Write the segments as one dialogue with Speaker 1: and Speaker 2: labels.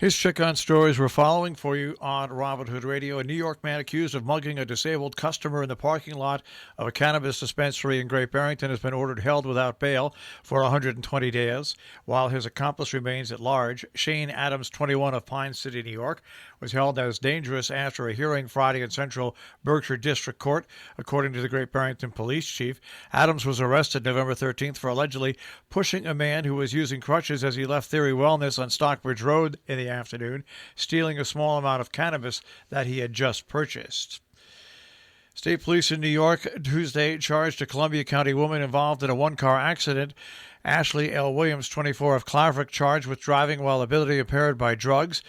Speaker 1: His check-on stories we're following for you on Robin Hood Radio. A New York man accused of mugging a disabled customer in the parking lot of a cannabis dispensary in Great Barrington has been ordered held without bail for 120 days, while his accomplice remains at large. Shane Adams, 21, of Pine City, New York, was held as dangerous after a hearing Friday in Central Berkshire District Court, according to the Great Barrington Police Chief. Adams was arrested November 13th for allegedly pushing a man who was using crutches as he left Theory Wellness on Stockbridge Road in the afternoon, stealing a small amount of cannabis that he had just purchased. State police in New York Tuesday charged a Columbia County woman involved in a one-car accident. Ashley L. Williams, 24, of Claverick, charged with driving while ability impaired by drugs.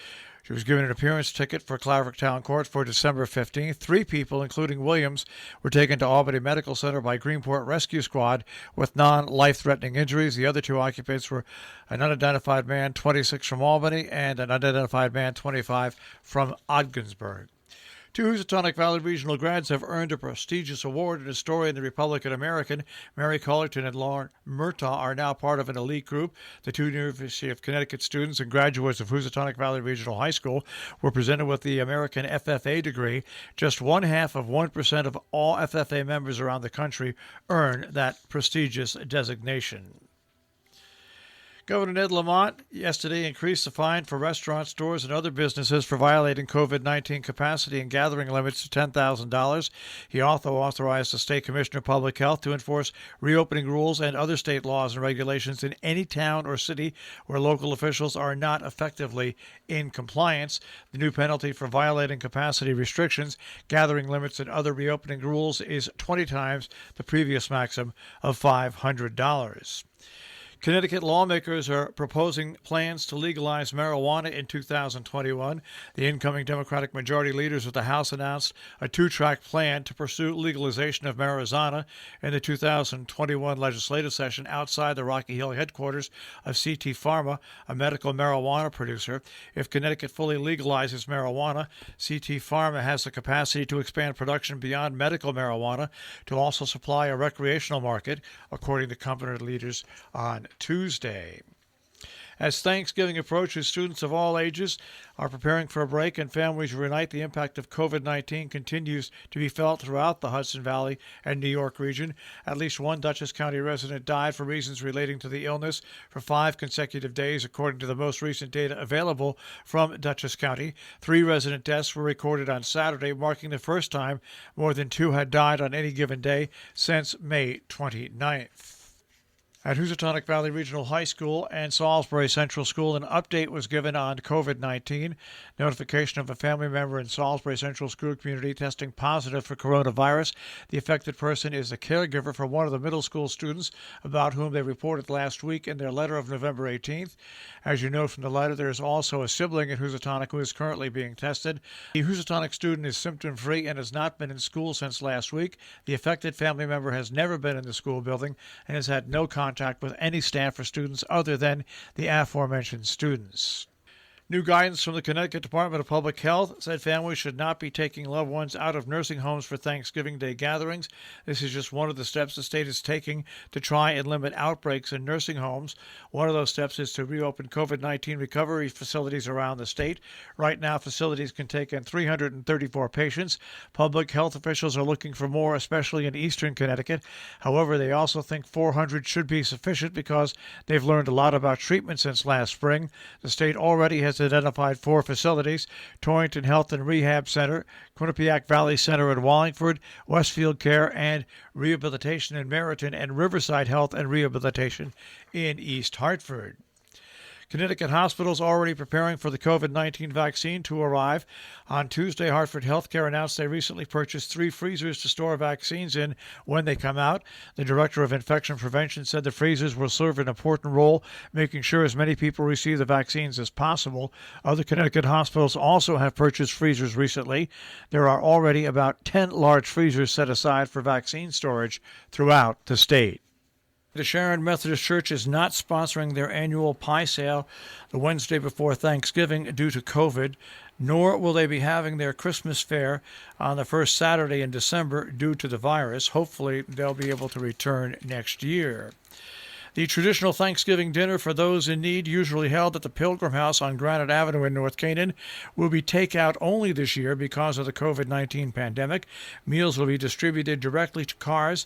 Speaker 1: She was given an appearance ticket for Claverick Town Court for December 15th. 3 people, including Williams, were taken to Albany Medical Center by Greenport Rescue Squad with non-life-threatening injuries. The other 2 occupants were an unidentified man, 26, from Albany, and an unidentified man, 25, from Ogdensburg. 2 Housatonic Valley Regional grads have earned a prestigious award in a story in the Republican American. Mary Cullerton and Lauren Murtaugh are now part of an elite group. The 2 University of Connecticut students and graduates of Housatonic Valley Regional High School were presented with the American FFA degree. Just 0.5% of all FFA members around the country earn that prestigious designation. Governor Ned Lamont yesterday increased the fine for restaurants, stores, and other businesses for violating COVID-19 capacity and gathering limits to $10,000. He also authorized the State Commissioner of Public Health to enforce reopening rules and other state laws and regulations in any town or city where local officials are not effectively in compliance. The new penalty for violating capacity restrictions, gathering limits, and other reopening rules is 20 times the previous maximum of $500. Connecticut lawmakers are proposing plans to legalize marijuana in 2021. The incoming Democratic majority leaders of the House announced a 2-track plan to pursue legalization of marijuana in the 2021 legislative session outside the Rocky Hill headquarters of CT Pharma, a medical marijuana producer. If Connecticut fully legalizes marijuana, CT Pharma has the capacity to expand production beyond medical marijuana to also supply a recreational market, according to company leaders on Tuesday. As Thanksgiving approaches, students of all ages are preparing for a break and families reunite. The impact of COVID-19 continues to be felt throughout the Hudson Valley and New York region. At least 1 Dutchess County resident died for reasons relating to the illness for 5 consecutive days, according to the most recent data available from Dutchess County. 3 resident deaths were recorded on Saturday, marking the first time more than 2 had died on any given day since May 29th. At Housatonic Valley Regional High School and Salisbury Central School, an update was given on COVID-19. Notification of a family member in Salisbury Central School community testing positive for coronavirus. The affected person is a caregiver for one of the middle school students about whom they reported last week in their letter of November 18th. As you know from the letter, there is also a sibling at Housatonic who is currently being tested. The Housatonic student is symptom-free and has not been in school since last week. The affected family member has never been in the school building and has had no contact with any staff or students other than the aforementioned students. New guidance from the Connecticut Department of Public Health said families should not be taking loved ones out of nursing homes for Thanksgiving Day gatherings. This is just one of the steps the state is taking to try and limit outbreaks in nursing homes. One of those steps is to reopen COVID-19 recovery facilities around the state. Right now, facilities can take in 334 patients. Public health officials are looking for more, especially in eastern Connecticut. However, they also think 400 should be sufficient because they've learned a lot about treatment since last spring. The state already has identified 4 facilities: Torrington Health and Rehab Center, Quinnipiac Valley Center in Wallingford, Westfield Care and Rehabilitation in Meriton, and Riverside Health and Rehabilitation in East Hartford. Connecticut hospitals already preparing for the COVID-19 vaccine to arrive. On Tuesday, Hartford Healthcare announced they recently purchased 3 freezers to store vaccines in when they come out. The director of infection prevention said the freezers will serve an important role, making sure as many people receive the vaccines as possible. Other Connecticut hospitals also have purchased freezers recently. There are already about 10 large freezers set aside for vaccine storage throughout the state. The Sharon Methodist Church is not sponsoring their annual pie sale the Wednesday before Thanksgiving due to COVID, nor will they be having their Christmas fair on the first Saturday in December due to the virus. Hopefully, they'll be able to return next year. The traditional Thanksgiving dinner for those in need, usually held at the Pilgrim House on Granite Avenue in North Canaan, will be takeout only this year because of the COVID-19 pandemic. Meals will be distributed directly to cars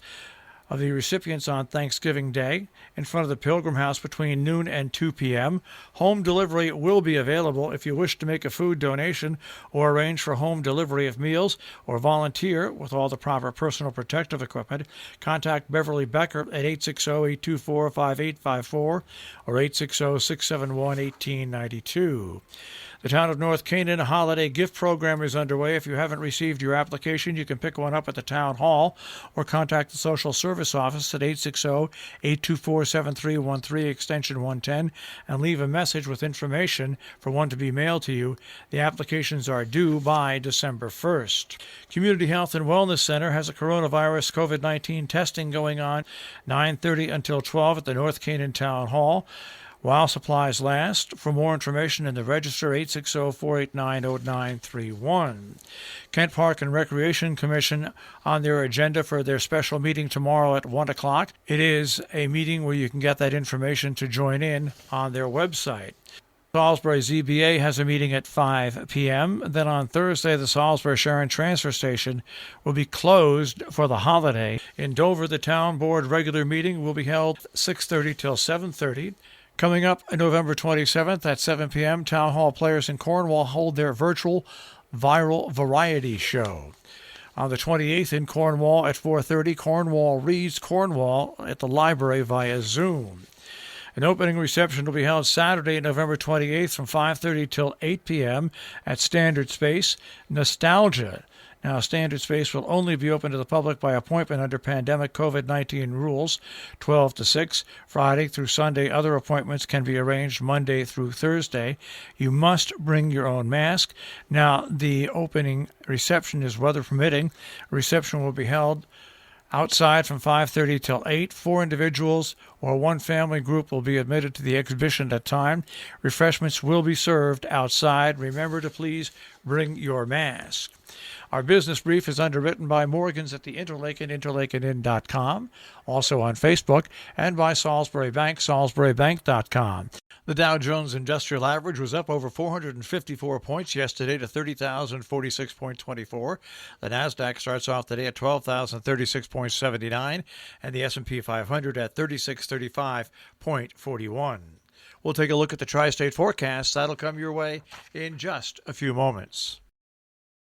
Speaker 1: of the recipients on Thanksgiving Day in front of the Pilgrim House between noon and 2 p.m. Home delivery will be available. If you wish to make a food donation or arrange for home delivery of meals or volunteer with all the proper personal protective equipment, contact Beverly Becker at 860-824-5854 or 860-671-1892. The Town of North Canaan holiday gift program is underway. If you haven't received your application, you can pick one up at the Town Hall or contact the Social Service Office at 860-824-7313, extension 110, and leave a message with information for one to be mailed to you. The applications are due by December 1st. Community Health and Wellness Center has a coronavirus COVID-19 testing going on 9:30 until 12 at the North Canaan Town Hall while supplies last. For more information in the register, 860-489-0931. Kent Park and Recreation Commission on their agenda for their special meeting tomorrow at 1 o'clock. It is a meeting where you can get that information to join in on their website. Salisbury ZBA has a meeting at 5 p.m. Then on Thursday, the Salisbury-Sharon Transfer Station will be closed for the holiday. In Dover, the Town Board regular meeting will be held 6:30 till 7:30. Coming up November 27th at 7 p.m., Town Hall players in Cornwall hold their virtual viral variety show. On the 28th in Cornwall at 4:30, Cornwall reads Cornwall at the library via Zoom. An opening reception will be held Saturday, November 28th from 5:30 till 8 p.m. at Standard Space. Nostalgia. Now, Standard Space will only be open to the public by appointment under pandemic COVID-19 rules, 12 to 6, Friday through Sunday. Other appointments can be arranged Monday through Thursday. You must bring your own mask. Now, the opening reception is weather permitting. Reception will be held outside from 5:30 till 8. 4 individuals or one family group will be admitted to the exhibition at a time. Refreshments will be served outside. Remember to please bring your mask. Our business brief is underwritten by Morgans at the Interlaken, interlakenin.com, also on Facebook, and by Salisbury Bank, salisburybank.com. The Dow Jones Industrial Average was up over 454 points yesterday to 30,046.24. The Nasdaq starts off the day at 12,036.79, and the S&P 500 at 3635.41. We'll take a look at the tri-state forecast. That'll come your way in just a few moments.